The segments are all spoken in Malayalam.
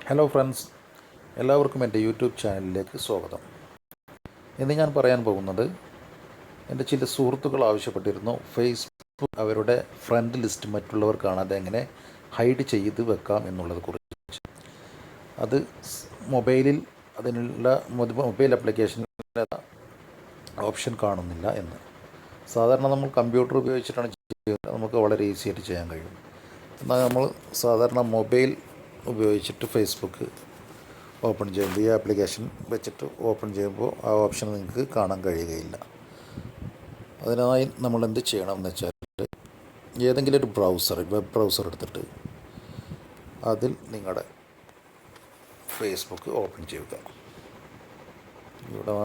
ഹലോ ഫ്രണ്ട്സ്, എല്ലാവർക്കും എൻ്റെ യൂട്യൂബ് ചാനലിലേക്ക് സ്വാഗതം. ഇന്ന് ഞാൻ പറയാൻ പോകുന്നത്, എൻ്റെ ചില സുഹൃത്തുക്കൾ ആവശ്യപ്പെട്ടിരുന്നു ഫേസ്ബുക്ക് അവരുടെ ഫ്രണ്ട് ലിസ്റ്റ് മറ്റുള്ളവർ കാണാതെ എങ്ങനെ ഹൈഡ് ചെയ്ത് വെക്കാം എന്നുള്ളത് കുറിച്ച്. അത് മൊബൈലിൽ അതിനുള്ള മൊബൈൽ ആപ്ലിക്കേഷനിൽ ഓപ്ഷൻ കാണുന്നില്ല എന്ന്. സാധാരണ നമ്മൾ കമ്പ്യൂട്ടർ ഉപയോഗിച്ചിട്ടാണ് ചെയ്യുന്നത്, നമുക്ക് വളരെ ഈസി ആയിട്ട് ചെയ്യാൻ കഴിയും. എന്നാൽ നമ്മൾ സാധാരണ മൊബൈൽ ഉപയോഗിച്ചിട്ട് ഫേസ്ബുക്ക് ഓപ്പൺ ചെയ്യുമ്പോൾ ഈ ആപ്ലിക്കേഷൻ വെച്ചിട്ട് ഓപ്പൺ ചെയ്യുമ്പോൾ ആ ഓപ്ഷൻ നിങ്ങൾക്ക് കാണാൻ കഴിയുകയില്ല. അതിനായി നമ്മൾ എന്ത് ചെയ്യണമെന്ന് വെച്ചാൽ, ഏതെങ്കിലും ഒരു വെബ് ബ്രൗസർ എടുത്തിട്ട് അതിൽ നിങ്ങളുടെ ഫേസ്ബുക്ക് ഓപ്പൺ ചെയ്യുക. ഇവിടെ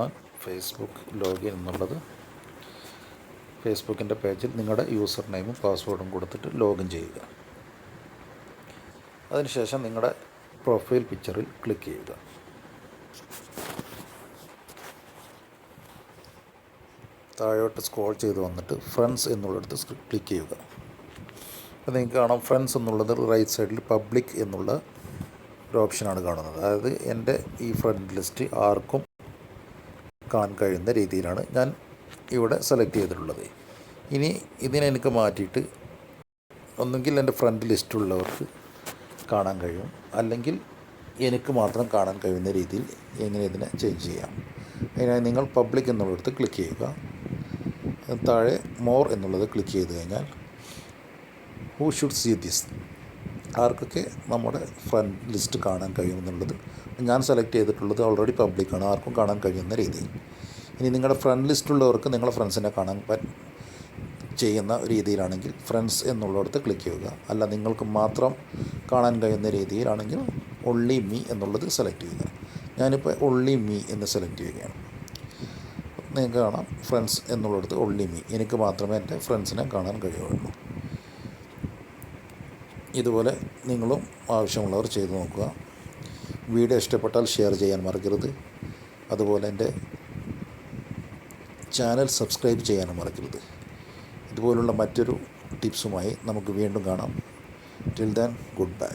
ഫേസ്ബുക്ക് ലോഗിൻ എന്നുള്ളത്, ഫേസ്ബുക്കിൻ്റെ പേജിൽ നിങ്ങളുടെ യൂസർ നെയിമും പാസ്വേഡും കൊടുത്തിട്ട് ലോഗിൻ ചെയ്യുക. അതിനുശേഷം നിങ്ങളുടെ പ്രൊഫൈൽ പിക്ചറിൽ ക്ലിക്ക് ചെയ്യുക. താഴോട്ട് സ്ക്രോൾ ചെയ്ത് വന്നിട്ട് ഫ്രണ്ട്സ് എന്നുള്ളിടത്ത് ക്ലിക്ക് ചെയ്യുക. അപ്പോൾ നിങ്ങൾക്ക് കാണാം, ഫ്രണ്ട്സ് എന്നുള്ളത് റൈറ്റ് സൈഡിൽ പബ്ലിക് എന്നുള്ള ഒരു ഓപ്ഷനാണ് കാണുന്നത്. അതായത് എൻ്റെ ഈ ഫ്രണ്ട് ലിസ്റ്റ് ആർക്കും കാണാൻ കഴിയുന്ന രീതിയിലാണ് ഞാൻ ഇവിടെ സെലക്ട് ചെയ്തിട്ടുള്ളത്. ഇനി ഇതിനെനിക്ക് മാറ്റിയിട്ട് ഒന്നുകിൽ എൻ്റെ ഫ്രണ്ട് ലിസ്റ്റുള്ളവർക്ക് കാണാൻ കഴിയും, അല്ലെങ്കിൽ എനിക്ക് മാത്രം കാണാൻ കഴിയുന്ന രീതിയിൽ എങ്ങനെ ഇതിനെ ചേഞ്ച് ചെയ്യാം. അതിനായി നിങ്ങൾ പബ്ലിക് എന്നുള്ളിടത്ത് ക്ലിക്ക് ചെയ്യുക. താഴെ മോർ എന്നുള്ളത് ക്ലിക്ക് ചെയ്ത് കഴിഞ്ഞാൽ ഹൂ ഷുഡ് സീ ദിസ്, ആർക്കൊക്കെ നമ്മുടെ ഫ്രണ്ട് ലിസ്റ്റ് കാണാൻ കഴിയുമെന്നുള്ളത് ഞാൻ സെലക്ട് ചെയ്തിട്ടുള്ളത് ഓൾറെഡി പബ്ലിക്കാണ്, ആർക്കും കാണാൻ കഴിയുന്ന രീതിയിൽ. ഇനി നിങ്ങളുടെ ഫ്രണ്ട് ലിസ്റ്റുള്ളവർക്ക് നിങ്ങളുടെ ഫ്രണ്ട്സിനെ കാണാൻ ചെയ്യുന്ന രീതിയിലാണെങ്കിൽ ഫ്രണ്ട്സ് എന്നുള്ളിടത്ത് ക്ലിക്ക് ചെയ്യുക. അല്ല, നിങ്ങൾക്ക് മാത്രം കാണാൻ കഴിയുന്ന രീതിയിലാണെങ്കിൽ ഒൺലി മീ എന്നുള്ളത് സെലക്ട് ചെയ്യുക. ഞാനിപ്പോൾ ഒൺലി മീ എന്ന് സെലക്ട് ചെയ്യുകയാണ്. നിങ്ങൾക്ക് കാണാം, ഫ്രണ്ട്സ് എന്നുള്ളിടത്ത് ഒൺലി മീ, എനിക്ക് മാത്രമേ എൻ്റെ ഫ്രണ്ട്സിനെ കാണാൻ കഴിയുള്ളൂ. ഇതുപോലെ നിങ്ങളും ആവശ്യമുള്ളവർ ചെയ്തു നോക്കുക. വീഡിയോ ഇഷ്ടപ്പെട്ടാൽ ഷെയർ ചെയ്യാൻ മറക്കരുത്. അതുപോലെ എൻ്റെ ചാനൽ സബ്സ്ക്രൈബ് ചെയ്യാനും മറക്കരുത്. ഇതുപോലുള്ള മറ്റൊരു ടിപ്സുമായി നമുക്ക് വീണ്ടും കാണാം. Till then, good bye.